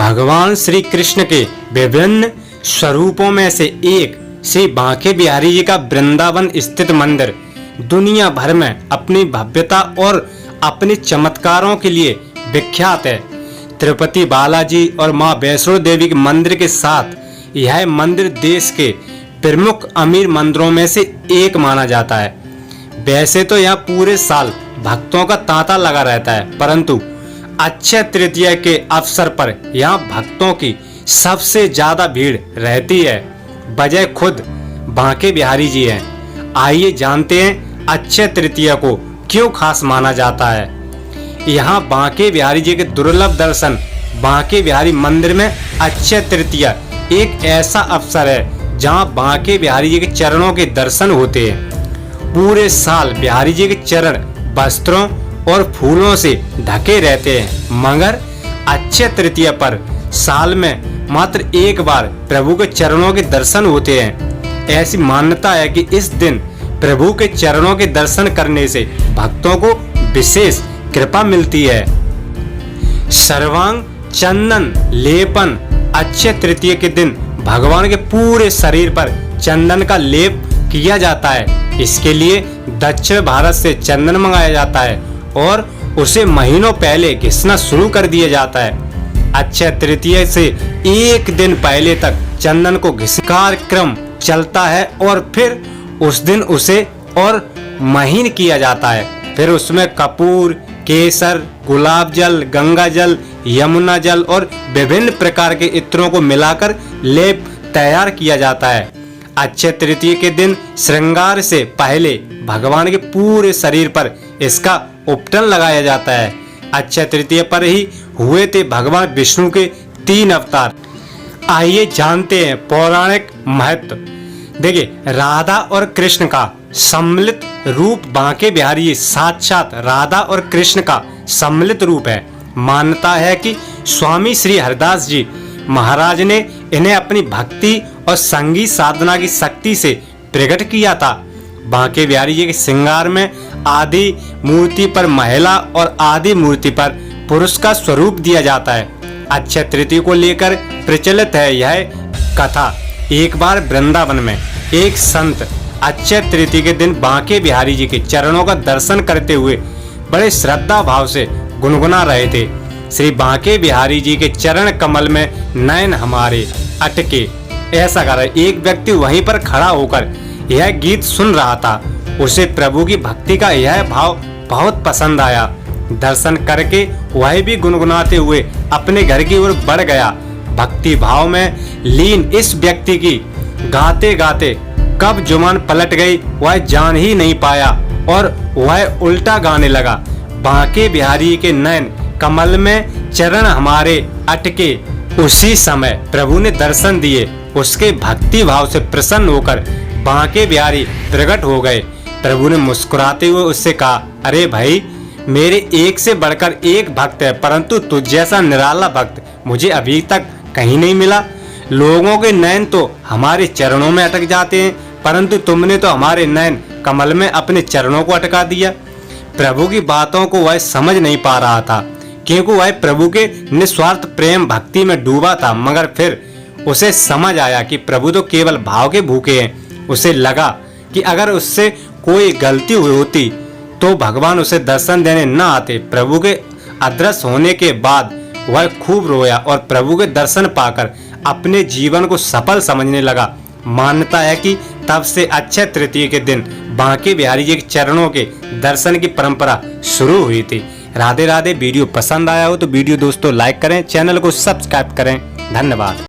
भगवान श्री कृष्ण के विभिन्न स्वरूपों में से एक श्री बांके बिहारी जी का वृंदावन स्थित मंदिर दुनिया भर में अपनी भव्यता और अपने चमत्कारों के लिए विख्यात है। तिरुपति बालाजी और मां वैष्णो देवी के मंदिर के साथ यह मंदिर देश के प्रमुख अमीर मंदिरों में से एक माना जाता है। वैसे तो यहाँ पूरे साल भक्तों का तांता लगा रहता है, परंतु अक्षय तृतीया के अवसर पर यहाँ भक्तों की सबसे ज्यादा भीड़ रहती है। वजह खुद बांके बिहारी जी हैं। आइए जानते हैं अक्षय तृतीया को क्यों खास माना जाता है। यहाँ बांके बिहारी जी के दुर्लभ दर्शन। बांके बिहारी मंदिर में अक्षय तृतीया एक ऐसा अवसर है जहाँ बांके बिहारी जी के चरणों के दर्शन होते हैं। पूरे साल बिहारी जी के चरण वस्त्रों और फूलों से ढके रहते हैं, मगर अक्षय तृतीया पर साल में मात्र एक बार प्रभु के चरणों के दर्शन होते हैं। ऐसी मान्यता है कि इस दिन प्रभु के चरणों के दर्शन करने से भक्तों को विशेष कृपा मिलती है। सर्वांग चंदन लेपन। अक्षय तृतीया के दिन भगवान के पूरे शरीर पर चंदन का लेप किया जाता है। इसके लिए दक्षिण भारत से चंदन मंगाया जाता है और उसे महीनों पहले घिसना शुरू कर दिया जाता है। अक्षय तृतीया से एक दिन पहले तक चंदन को घिसने का कार्यक्रम चलता है और फिर उस दिन उसे और महीन किया जाता है। फिर उसमें कपूर, केसर, गुलाब जल, गंगा जल, यमुना जल और विभिन्न प्रकार के इत्रों को मिलाकर लेप तैयार किया जाता है। अक्षय तृतीया के दिन श्रृंगार से पहले भगवान के पूरे शरीर पर इसका उपटन लगाया जाता है। अक्षय तृतीया पर ही हुए थे भगवान विष्णु के 3 अवतार। आइए जानते हैं पौराणिक महत्व। देखिए, राधा और कृष्ण का सम्मिलित रूप बांके बिहारी साक्षात राधा और कृष्ण का सम्मिलित रूप है। मान्यता है कि स्वामी श्री हरिदास जी महाराज ने इन्हें अपनी भक्ति और संगीत साधना की शक्ति से प्रकट किया था। बांके बिहारी जी के श्रृंगार में आदि मूर्ति पर महिला और आदि मूर्ति पर पुरुष का स्वरूप दिया जाता है। अक्षय तृतीया को लेकर प्रचलित है यह कथा। एक बार वृंदावन में एक संत अक्षय तृतीया के दिन बांके बिहारी जी के चरणों का दर्शन करते हुए बड़े श्रद्धा भाव से गुनगुना रहे थे। श्री बांके बिहारी जी के चरण कमल में नयन हमारे अटके, ऐसा कर एक व्यक्ति वहीं पर खड़ा होकर यह गीत सुन रहा था। उसे प्रभु की भक्ति का यह भाव बहुत पसंद आया। दर्शन करके वह भी गुनगुनाते हुए अपने घर की ओर बढ़ गया। भक्ति भाव में लीन इस व्यक्ति की गाते गाते कब जुबान पलट गई वह जान ही नहीं पाया और वह उल्टा गाने लगा। बांके बिहारी के नयन कमल में चरण हमारे अटके। उसी समय प्रभु ने दर्शन दिए। उसके भक्ति भाव से प्रसन्न होकर बांके बिहारी प्रकट हो गए। प्रभु ने मुस्कुराते हुए उससे कहा, अरे भाई, मेरे एक से बढ़कर एक भक्त है, परंतु तुझ जैसा निराला भक्त मुझे अभी तक कहीं नहीं मिला। लोगों के नयन तो हमारे चरणों में अटक जाते हैं, परंतु तुमने तो हमारे नयन कमल में अपने चरणों को अटका दिया। प्रभु की बातों को वह समझ नहीं पा रहा था, क्योंकि वह प्रभु के निस्वार्थ प्रेम भक्ति में डूबा था। मगर फिर उसे समझ आया कि प्रभु तो केवल भाव के भूखे हैं। उसे लगा कि अगर उससे कोई गलती हुई होती तो भगवान उसे दर्शन देने न आते। प्रभु के अदृश्य होने के बाद वह खूब रोया और प्रभु के दर्शन पाकर अपने जीवन को सफल समझने लगा। मान्यता है कि तब से अक्षय तृतीया के दिन बांके बिहारी जी के चरणों के दर्शन की परंपरा शुरू हुई थी। राधे राधे। वीडियो पसंद आया हो तो वीडियो दोस्तों लाइक करें, चैनल को सब्सक्राइब करें। धन्यवाद।